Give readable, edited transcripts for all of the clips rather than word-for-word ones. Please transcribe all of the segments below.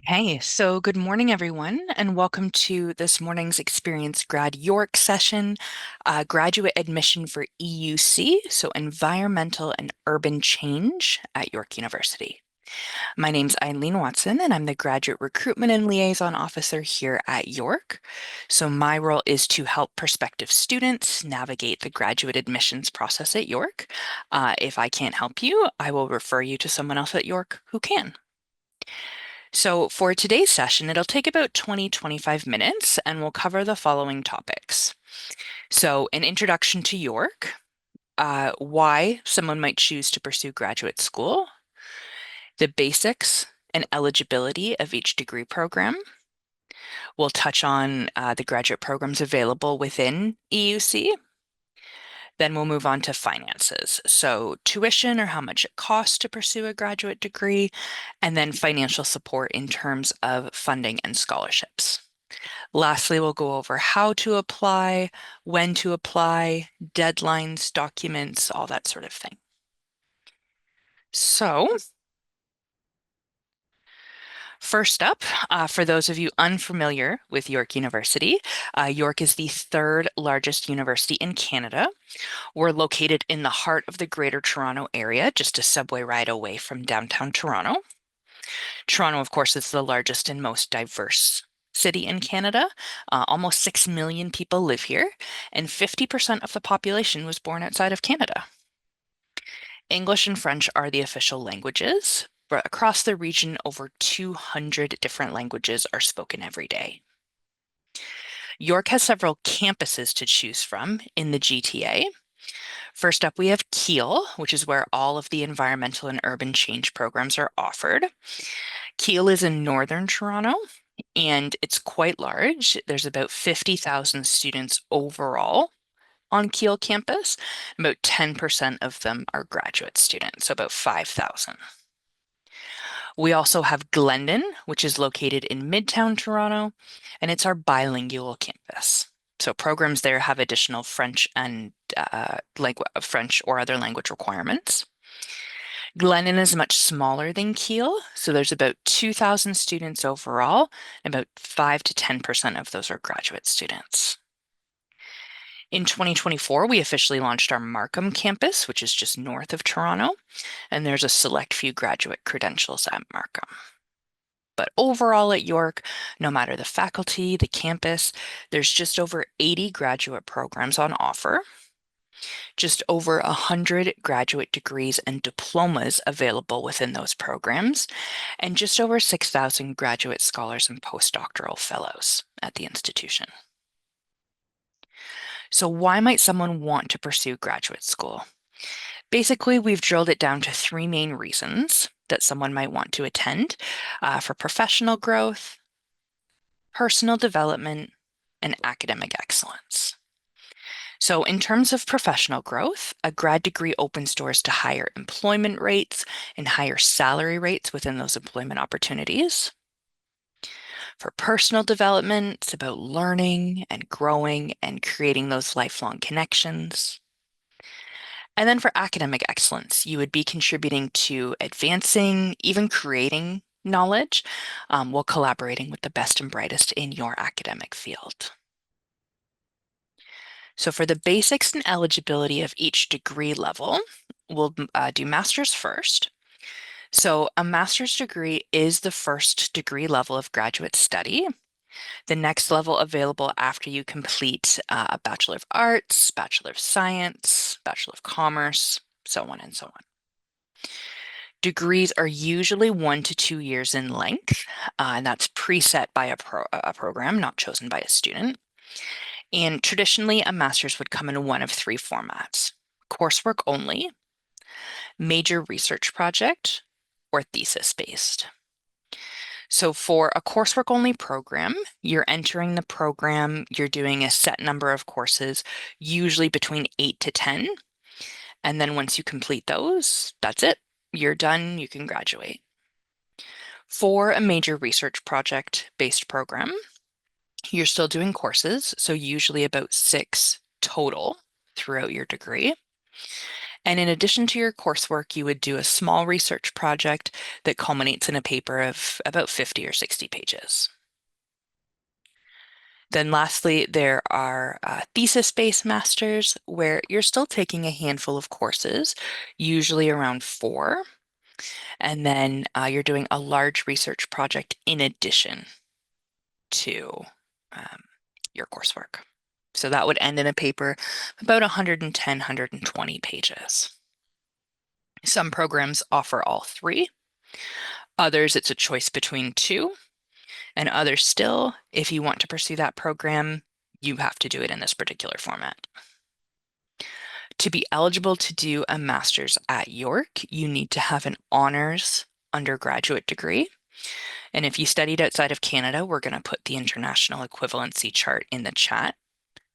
Hey, so good morning, everyone, and welcome to this morning's Experience Grad York session, graduate admission for EUC, so Environmental and Urban Change at York University. My name's Eileen Watson, and I'm the Graduate Recruitment and Liaison Officer here at York. So my role is to help prospective students navigate the graduate admissions process at York. If I can't help you, I will refer you to someone else at York who can. So for today's session, it'll take about 25 minutes and we'll cover the following topics. So an introduction to York, why someone might choose to pursue graduate school, the basics and eligibility of each degree program. We'll touch on the graduate programs available within EUC. Then we'll move on to finances. So tuition, or how much it costs to pursue a graduate degree, and then financial support in terms of funding and scholarships. Lastly, we'll go over how to apply, when to apply, deadlines, documents, all that sort of thing. So, first up, for those of you unfamiliar with York University, York is the third largest university in Canada. We're located in the heart of the Greater Toronto Area, just a subway ride away from downtown Toronto. Toronto, of course, is the largest and most diverse city in Canada. Almost 6 million people live here, and 50% of the population was born outside of Canada. English and French are the official languages, but across the region, over 200 different languages are spoken every day. York has several campuses to choose from in the GTA. First up, we have Keele, which is where all of the environmental and urban change programs are offered. Keele is in northern Toronto, and it's quite large. There's about 50,000 students overall on Keele campus. About 10% of them are graduate students, so about 5,000. We also have Glendon, which is located in Midtown Toronto, and it's our bilingual campus. So programs there have additional French and French or other language requirements. Glendon is much smaller than Keele, so there's about 2,000 students overall, and about 5 to 10% of those are graduate students. In 2024, we officially launched our Markham campus, which is just north of Toronto, and there's a select few graduate credentials at Markham. But overall at York, no matter the faculty, the campus, there's just over 80 graduate programs on offer, just over 100 graduate degrees and diplomas available within those programs, and just over 6,000 graduate scholars and postdoctoral fellows at the institution. So why might someone want to pursue graduate school? Basically, we've drilled it down to three main reasons that someone might want to attend for professional growth, personal development, and academic excellence. So in terms of professional growth, a grad degree opens doors to higher employment rates and higher salary rates within those employment opportunities. For personal development, it's about learning and growing and creating those lifelong connections. And then for academic excellence, you would be contributing to advancing, even creating knowledge, while collaborating with the best and brightest in your academic field. So for the basics and eligibility of each degree level, we'll do master's first. So a master's degree is the first degree level of graduate study. The next level available after you complete a Bachelor of Arts, Bachelor of Science, Bachelor of Commerce, so on and so on. Degrees are usually 1 to 2 years in length, and that's preset by a program, not chosen by a student. And traditionally, a master's would come in one of three formats: coursework only, major research project, or thesis-based. So for a coursework only program, you're entering the program, you're doing a set number of courses, usually between 8 to 10. And then once you complete those, that's it. You're done, you can graduate. For a major research project based program, you're still doing courses, so usually about 6 total throughout your degree. And in addition to your coursework, you would do a small research project that culminates in a paper of about 50 or 60 pages. Then lastly, there are thesis-based masters where you're still taking a handful of courses, usually around 4, and then you're doing a large research project in addition to um, your coursework. So that would end in a paper about 110, 120 pages. Some programs offer all 3. Others, it's a choice between 2. And others still, if you want to pursue that program, you have to do it in this particular format. To be eligible to do a master's at York, you need to have an honors undergraduate degree. And if you studied outside of Canada, we're going to put the international equivalency chart in the chat.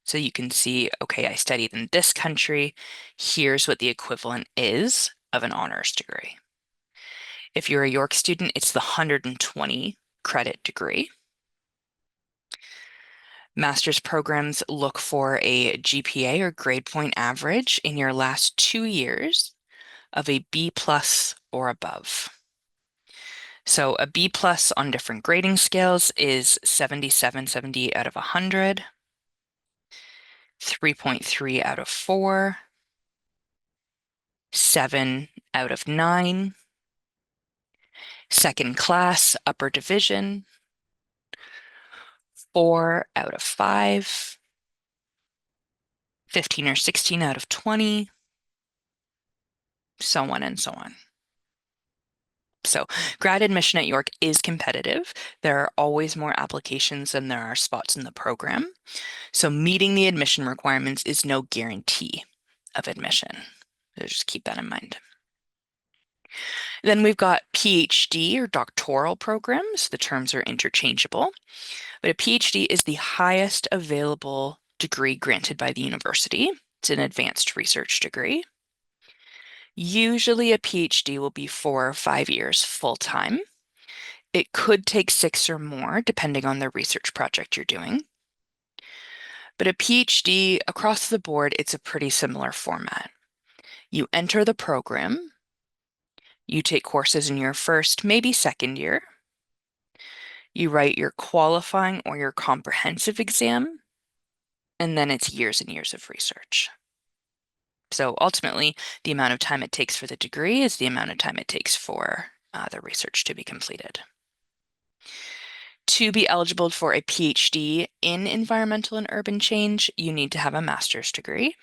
So you can see, okay, I studied in this country. Here's what the equivalent is of an honors degree. If you're a York student, it's the 120 credit degree. Master's programs look for a GPA or grade point average in your last 2 years of a B plus or above. So a B plus on different grading scales is 77, 78 out of 100, 3.3 out of 4, 7 out of 9, second class, upper division, 4 out of 5, 15 or 16 out of 20, so on and so on. So grad admission at York is competitive. There are always more applications than there are spots in the program. So meeting the admission requirements is no guarantee of admission. So just keep that in mind. Then we've got PhD or doctoral programs. The terms are interchangeable, but a PhD is the highest available degree granted by the university. It's an advanced research degree. Usually a PhD will be 4 or 5 years full-time. It could take 6 or more, depending on the research project you're doing. But a PhD, across the board, it's a pretty similar format. You enter the program, you take courses in your first, maybe second year. You write your qualifying or your comprehensive exam, and then it's years and years of research. So ultimately, the amount of time it takes for the degree is the amount of time it takes for the research to be completed. To be eligible for a PhD in environmental and urban change, you need to have a master's degree.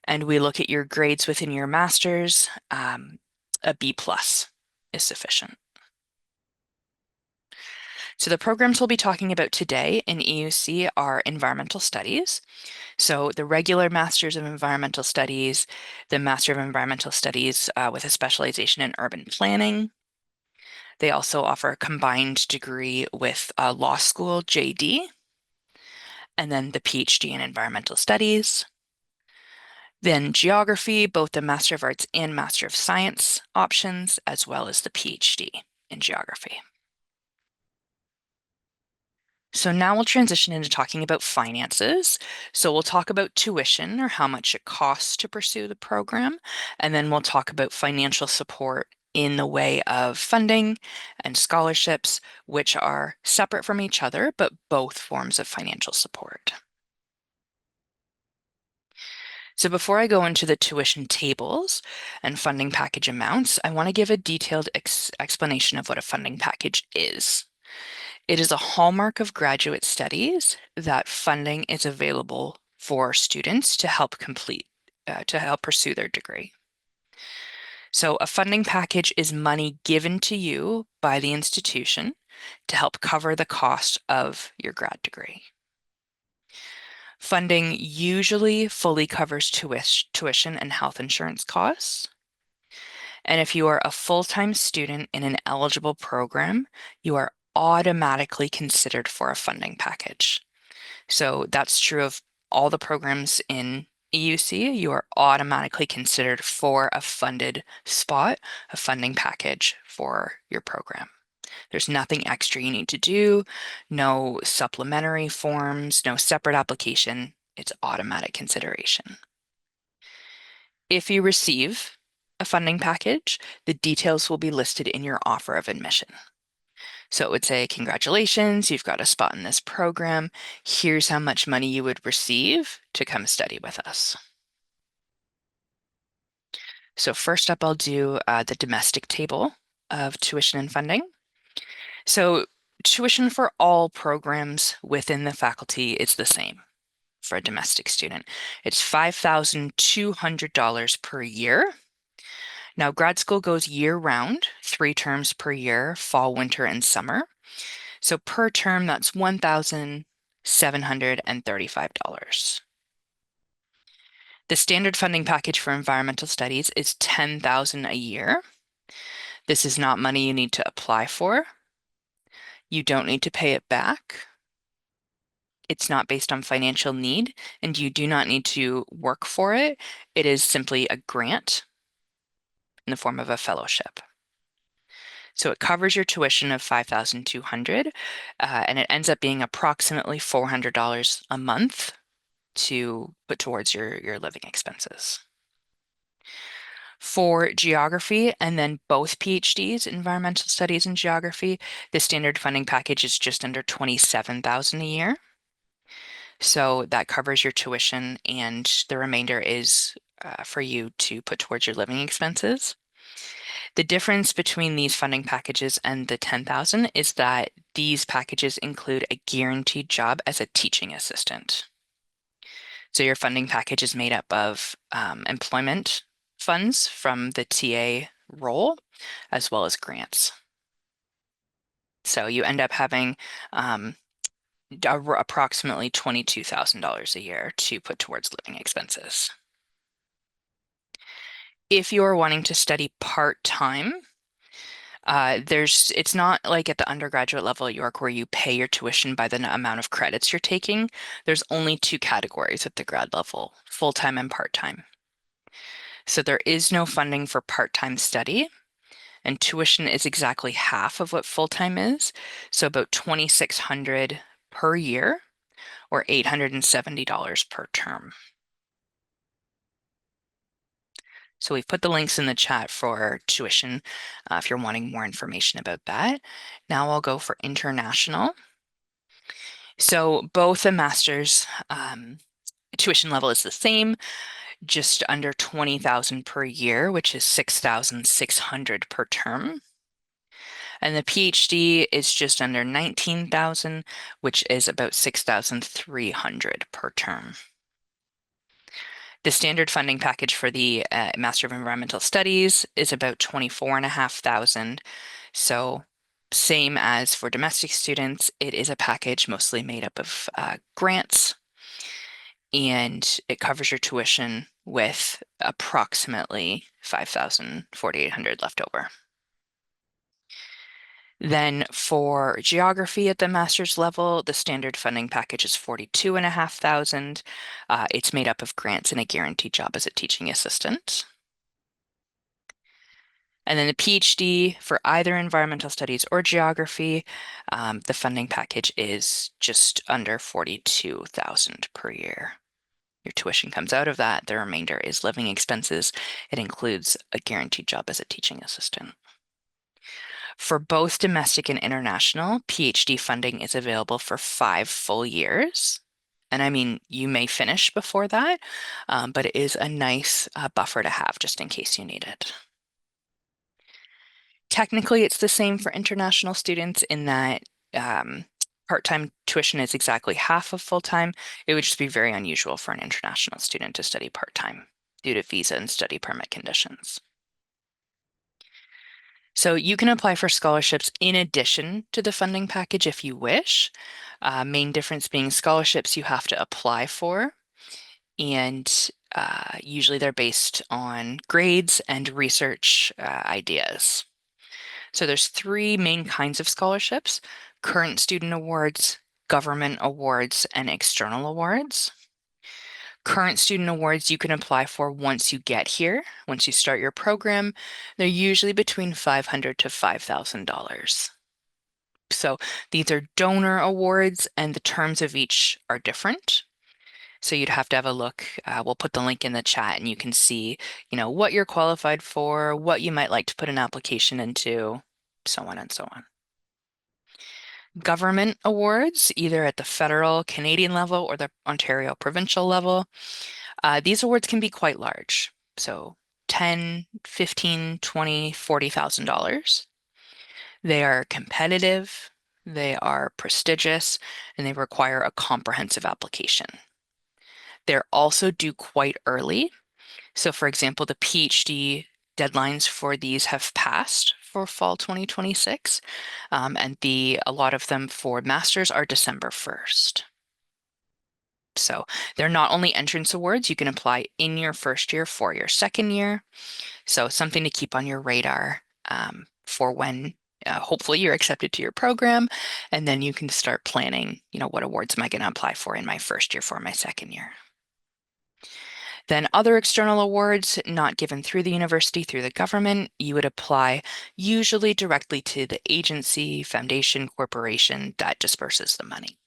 And we look at your grades within your master's. A B plus is sufficient. So the programs we'll be talking about today in EUC are environmental studies. So the regular Masters of Environmental Studies, the Master of Environmental Studies with a specialization in urban planning. They also offer a combined degree with a law school JD, and then the PhD in environmental studies. Then geography, both the Master of Arts and Master of Science options, as well as the PhD in geography. So now we'll transition into talking about finances. So we'll talk about tuition or how much it costs to pursue the program, and then we'll talk about financial support in the way of funding and scholarships, which are separate from each other, but both forms of financial support. So before I go into the tuition tables and funding package amounts, I want to give a detailed explanation of what a funding package is. It is a hallmark of graduate studies that funding is available for students to help pursue their degree. So a funding package is money given to you by the institution to help cover the cost of your grad degree. Funding usually fully covers tuition and health insurance costs. And if you are a full-time student in an eligible program, you are automatically considered for a funding package. So that's true of all the programs in EUC. You are automatically considered for a funded spot, a funding package for your program. There's nothing extra you need to do, no supplementary forms, no separate application. It's automatic consideration. If you receive a funding package, the details will be listed in your offer of admission. So it would say, congratulations, you've got a spot in this program. Here's how much money you would receive to come study with us. So first up, I'll do the domestic table of tuition and funding. So tuition for all programs within the faculty is the same for a domestic student. It's $5,200 per year. Now, grad school goes year round, 3 terms per year, fall, winter, and summer. So per term, that's $1,735. The standard funding package for environmental studies is $10,000 a year. This is not money you need to apply for. You don't need to pay it back. It's not based on financial need, and you do not need to work for it. It is simply a grant in the form of a fellowship. So it covers your tuition of $5,200, and it ends up being approximately $400 a month to put towards your living expenses. For geography and then both PhDs, environmental studies and geography, the standard funding package is just under $27,000 a year. So that covers your tuition, and the remainder is for you to put towards your living expenses. The difference between these funding packages and the 10,000 is that these packages include a guaranteed job as a teaching assistant. So your funding package is made up of employment funds from the TA role, as well as grants. So you end up having approximately $22,000 a year to put towards living expenses. If you're wanting to study part-time, it's not like at the undergraduate level at York where you pay your tuition by the amount of credits you're taking. There's only 2 categories at the grad level, full-time and part-time. So there is no funding for part-time study, and tuition is exactly half of what full-time is, so about $2,600 per year or $870 per term. So we've put the links in the chat for tuition if you're wanting more information about that. Now I'll go for international. So both a master's tuition level is the same, just under 20,000 per year, which is 6,600 per term. And the PhD is just under 19,000, which is about 6,300 per term. The standard funding package for the Master of Environmental Studies is about 24,500. So same as for domestic students, it is a package mostly made up of grants, and it covers your tuition with approximately 4,800 left over. Then for geography at the master's level, the standard funding package is 42,500. It's made up of grants and a guaranteed job as a teaching assistant. And then the PhD for either environmental studies or geography, the funding package is just under 42,000 per year. Your tuition comes out of that. The remainder is living expenses. It includes a guaranteed job as a teaching assistant. For both domestic and international, PhD funding is available for 5 full years. And I mean, you may finish before that, but it is a nice buffer to have just in case you need it. Technically, it's the same for international students in that part-time tuition is exactly half of full-time. It would just be very unusual for an international student to study part-time due to visa and study permit conditions. So you can apply for scholarships in addition to the funding package if you wish. Main difference being scholarships you have to apply for, and usually they're based on grades and research ideas. So there's 3 main kinds of scholarships: current student awards, government awards, and external awards. Current student awards you can apply for once you get here. Once you start your program, they're usually between $500 to $5,000. So these are donor awards, and the terms of each are different. So you'd have to have a look. We'll put the link in the chat and you can see, what you're qualified for, what you might like to put an application into, so on and so on. Government awards, either at the federal Canadian level or the Ontario provincial level. These awards can be quite large. So 10, 15, 20, $40,000. They are competitive, they are prestigious, and they require a comprehensive application. They're also due quite early. So, for example, the PhD deadlines for these have passed for fall 2026, and a lot of them for masters are December 1st. So they're not only entrance awards, you can apply in your first year for your second year. So something to keep on your radar for when hopefully you're accepted to your program, and then you can start planning, what awards am I going to apply for in my first year for my second year. Then other external awards not given through the university, through the government, you would apply usually directly to the agency, foundation, corporation that disperses the money.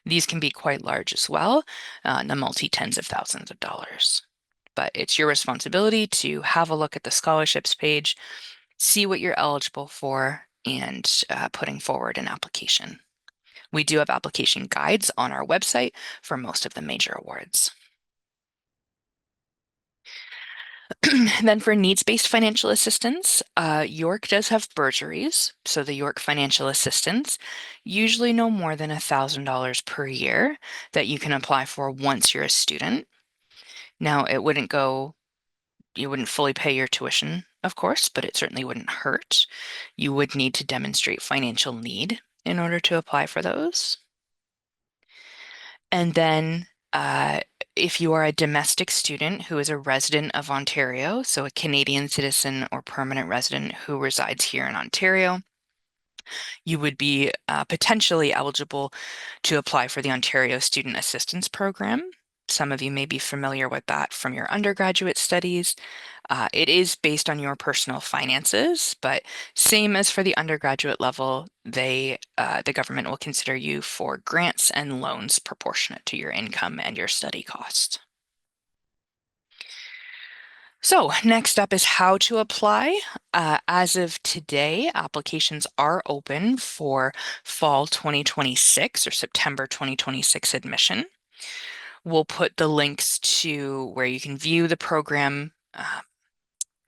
These can be quite large as well, in the multi-tens of thousands of dollars. But it's your responsibility to have a look at the scholarships page, see what you're eligible for, and putting forward an application. We do have application guides on our website for most of the major awards. Then for needs-based financial assistance, York does have bursaries. So the York Financial Assistance, usually no more than $1,000 per year that you can apply for once you're a student. Now, you wouldn't fully pay your tuition, of course, but it certainly wouldn't hurt. You would need to demonstrate financial need in order to apply for those. And then if you are a domestic student who is a resident of Ontario, so a Canadian citizen or permanent resident who resides here in Ontario, you would be potentially eligible to apply for the Ontario Student Assistance Program. Some of you may be familiar with that from your undergraduate studies. It is based on your personal finances, but same as for the undergraduate level, the government will consider you for grants and loans proportionate to your income and your study cost. So next up is how to apply. As of today, applications are open for fall 2026 or September 2026 admission. We'll put the links to where you can view the program,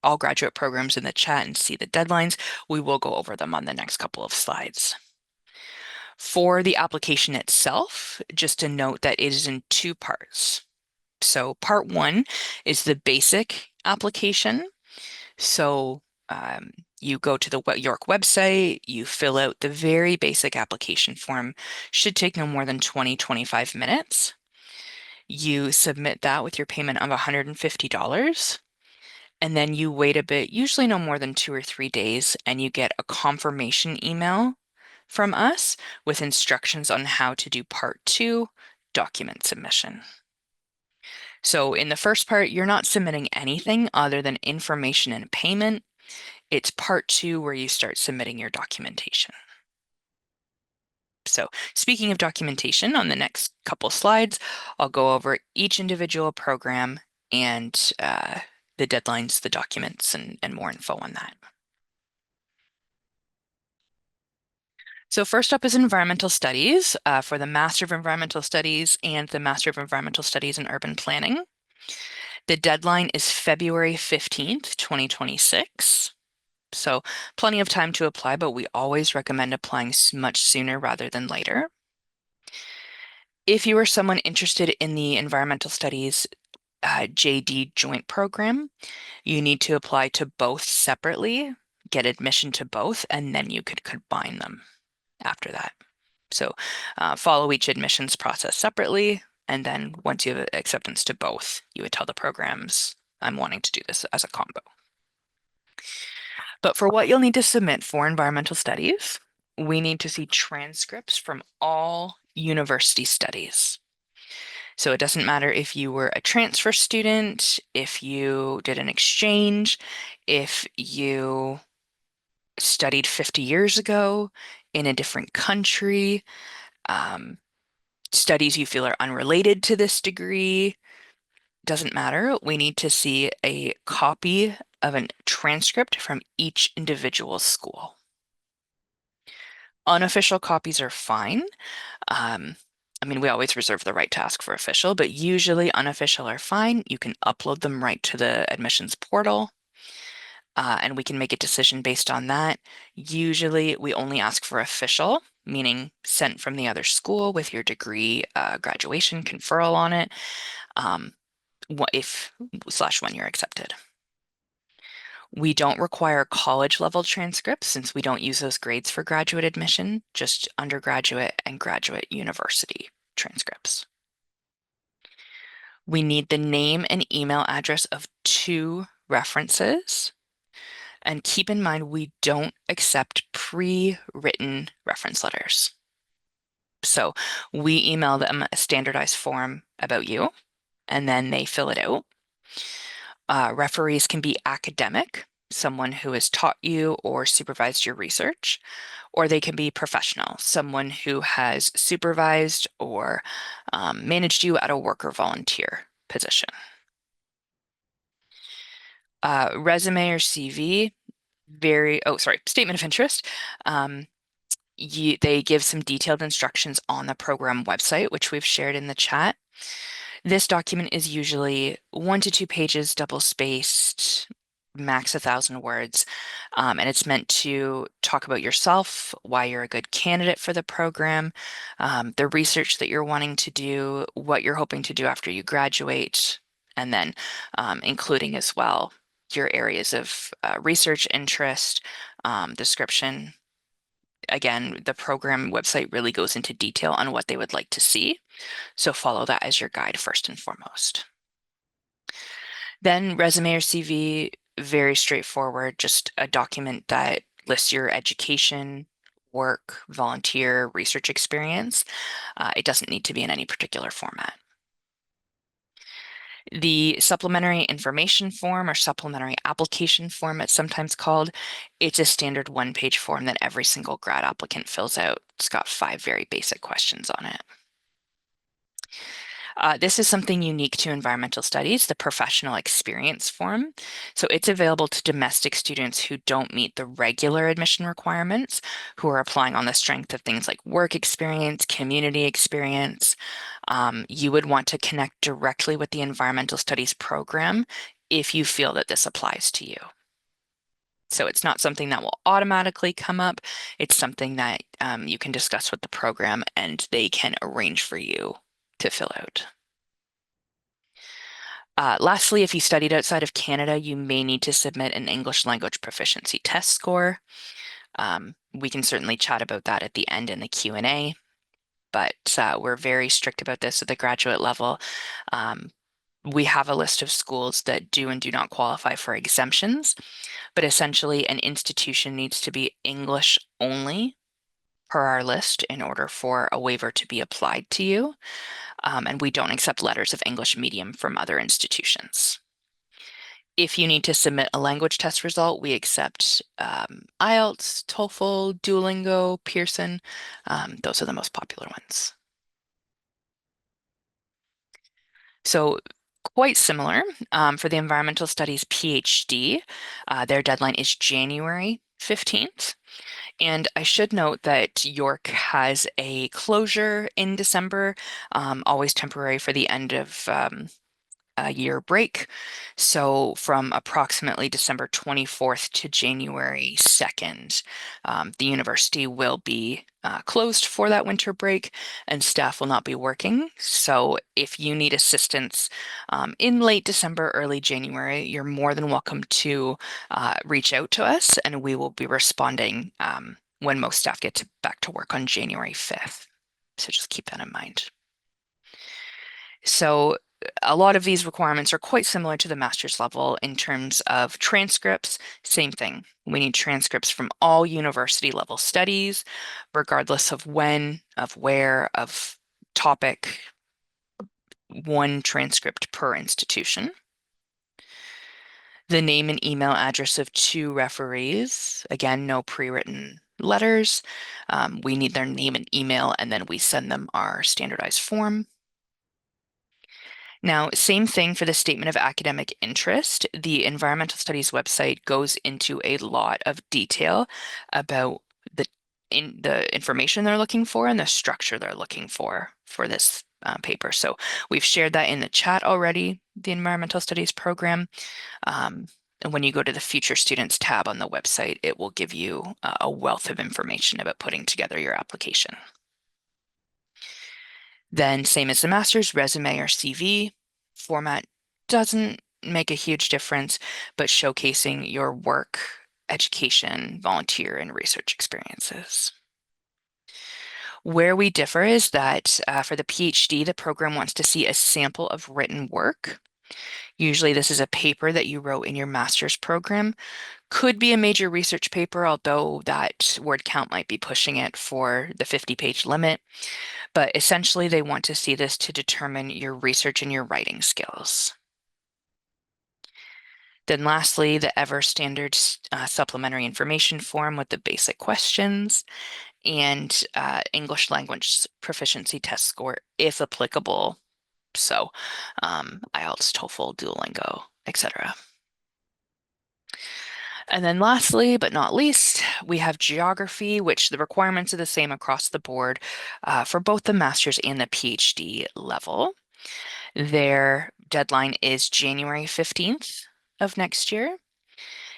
all graduate programs in the chat and see the deadlines. We will go over them on the next couple of slides. For the application itself, just to note that it is in two parts. So part one is the basic application. So you go to the York website, you fill out the very basic application form, should take no more than 20-25 minutes. You submit that with your payment of $150, and then you wait a bit, usually no more than 2 or 3 days, and you get a confirmation email from us with instructions on how to do part two, document submission. So in the first part, you're not submitting anything other than information and payment. It's part two where you start submitting your documentation. So speaking of documentation, on the next couple slides, I'll go over each individual program and the deadlines, the documents, and more info on that. So first up is environmental studies for the Master of Environmental Studies and the Master of Environmental Studies in Urban Planning. The deadline is February 15th, 2026. So plenty of time to apply, but we always recommend applying much sooner rather than later. If you are someone interested in the environmental studies JD joint program, you need to apply to both separately, get admission to both, and then you could combine them after that. So follow each admissions process separately, and then once you have acceptance to both, you would tell the programs, I'm wanting to do this as a combo. But for what you'll need to submit for environmental studies, we need to see transcripts from all university studies. So it doesn't matter if you were a transfer student, if you did an exchange, if you studied 50 years ago in a different country. Studies you feel are unrelated to this degree, doesn't matter. We need to see a copy of a transcript from each individual school. Unofficial copies are fine. Um, I mean, we always reserve the right to ask for official, but usually unofficial are fine. You can upload them right to the admissions portal, and we can make a decision based on that. Usually, we only ask for official, meaning sent from the other school with your degree, graduation conferral on it, um, if slash when you're accepted. We don't require college level transcripts since we don't use those grades for graduate admission, just undergraduate and graduate university transcripts. We need the name and email address of 2 references. And keep in mind, we don't accept pre-written reference letters. So we email them a standardized form about you, and then they fill it out. Referees can be academic, someone who has taught you or supervised your research, or they can be professional, someone who has supervised or managed you at a work or volunteer position. Resume or CV, statement of interest. They give some detailed instructions on the program website, which we've shared in the chat. This document is usually 1 to 2 pages, double-spaced, max 1,000 words, and it's meant to talk about yourself, why you're a good candidate for the program, the research that you're wanting to do, what you're hoping to do after you graduate, and then including as well your areas of research interest, description. Again, the program website really goes into detail on what they would like to see. So follow that as your guide first and foremost. Then resume or CV, very straightforward, just a document that lists your education, work, volunteer, research experience. It doesn't need to be in any particular format. The supplementary information form or supplementary application form, it's sometimes called, it's a standard 1-page form that every single grad applicant fills out. It's got 5 very basic questions on it. This is something unique to environmental studies, the professional experience form. So it's available to domestic students who don't meet the regular admission requirements, who are applying on the strength of things like work experience, community experience. You would want to connect directly with the environmental studies program if you feel that this applies to you. So it's not something that will automatically come up. It's something that you can discuss with the program and they can arrange for you to fill out. Lastly, if you studied outside of Canada, you may need to submit an English language proficiency test score. We can certainly chat about that at the end in the Q&A, but we're very strict about this at the graduate level. We have a list of schools that do and do not qualify for exemptions, but essentially an institution needs to be English only per our list in order for a waiver to be applied to you. And we don't accept letters of English medium from other institutions. If you need to submit a language test result, we accept IELTS, TOEFL, Duolingo, Pearson. Those are the most popular ones. So quite similar for the Environmental Studies PhD. Their deadline is January 15th. And I should note that York has a closure in December, always temporary for the end of a year break. So from approximately December 24th to January 2nd, the university will be closed for that winter break and staff will not be working. So if you need assistance in late December, early January, you're more than welcome to reach out to us and we will be responding when most staff get back to work on January 5th. So just keep that in mind. So a lot of these requirements are quite similar to the master's level in terms of transcripts. Same thing. We need transcripts from all university level studies, regardless of when, of where, of topic, 1 transcript per institution. The name and email address of 2 referees. Again, no pre-written letters. We need their name and email, and then we send them our standardized form. Now, same thing for the statement of academic interest. The environmental studies website goes into a lot of detail about the the information they're looking for and the structure they're looking for this paper. So we've shared that in the chat already, the environmental studies program. And when you go to the Future Students tab on the website, it will give you a wealth of information about putting together your application. Then same as the master's, resume or CV format doesn't make a huge difference, but showcasing your work, education, volunteer, and research experiences. Where we differ is that for the PhD, the program wants to see a sample of written work. Usually this is a paper that you wrote in your master's program. Could be a major research paper, although that word count might be pushing it for the 50-page limit. But essentially, they want to see this to determine your research and your writing skills. Then lastly, the ever standard supplementary information form with the basic questions and English language proficiency test score, if applicable. So IELTS, TOEFL, Duolingo, etc. And then lastly, but not least, we have geography, which the requirements are the same across the board for both the master's and the PhD level. Their deadline is January 15th of next year.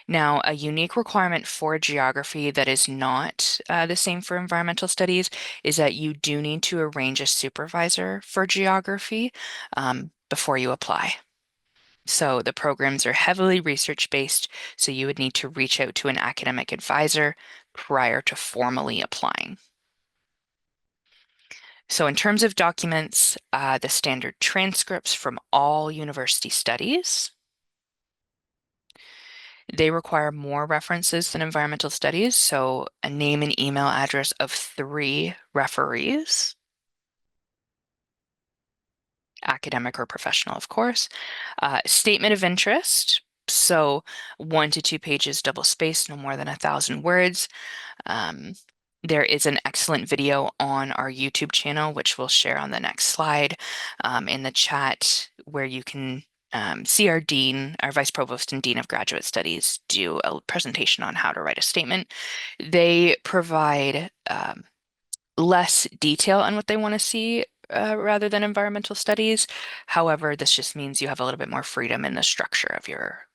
Now, a unique requirement for geography that is not the same for environmental studies is that you do need to arrange a supervisor for geography before you apply. So the programs are heavily research-based, so you would need to reach out to an academic advisor prior to formally applying. So in terms of documents, the standard transcripts from all university studies. They require more references than environmental studies, so a name and email address of 3 referees, academic or professional, of course. Statement of interest, so 1 to 2 pages, double spaced, no more than 1,000 words. There is an excellent video on our YouTube channel, which we'll share on the next slide in the chat, where you can see our dean, our vice provost and dean of graduate studies do a presentation on how to write a statement. They provide less detail on what they want to see rather than environmental studies. However, this just means you have a little bit more freedom in the structure of your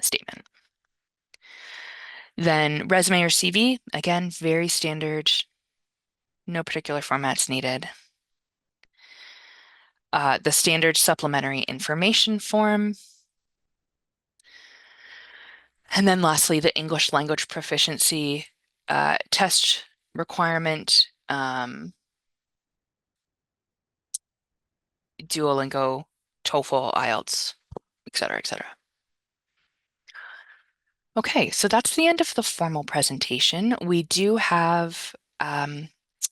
statement. Then resume or CV, again, very standard, no particular formats needed. The standard supplementary information form. And then lastly, the English language proficiency test requirement, Duolingo, TOEFL, IELTS, et cetera, et cetera. Okay, so that's the end of the formal presentation. We do have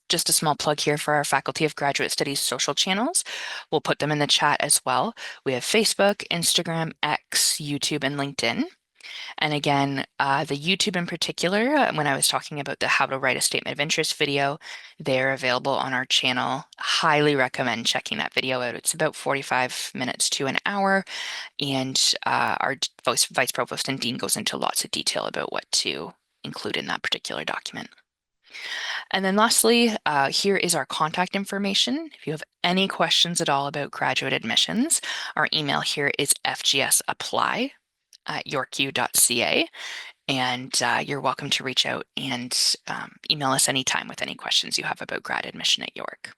just a small plug here for our Faculty of Graduate Studies social channels. We'll put them in the chat as well. We have Facebook, Instagram, X, YouTube, and LinkedIn. And again, the YouTube in particular, when I was talking about the how to write a statement of interest video, they're available on our channel. Highly recommend checking that video out. It's about 45 minutes to an hour. And our vice provost and dean goes into lots of detail about what to include in that particular document. And then lastly, here is our contact information. If you have any questions at all about graduate admissions, our email here is fgsapply@yorku.ca. And you're welcome to reach out and email us anytime with any questions you have about grad admission at York.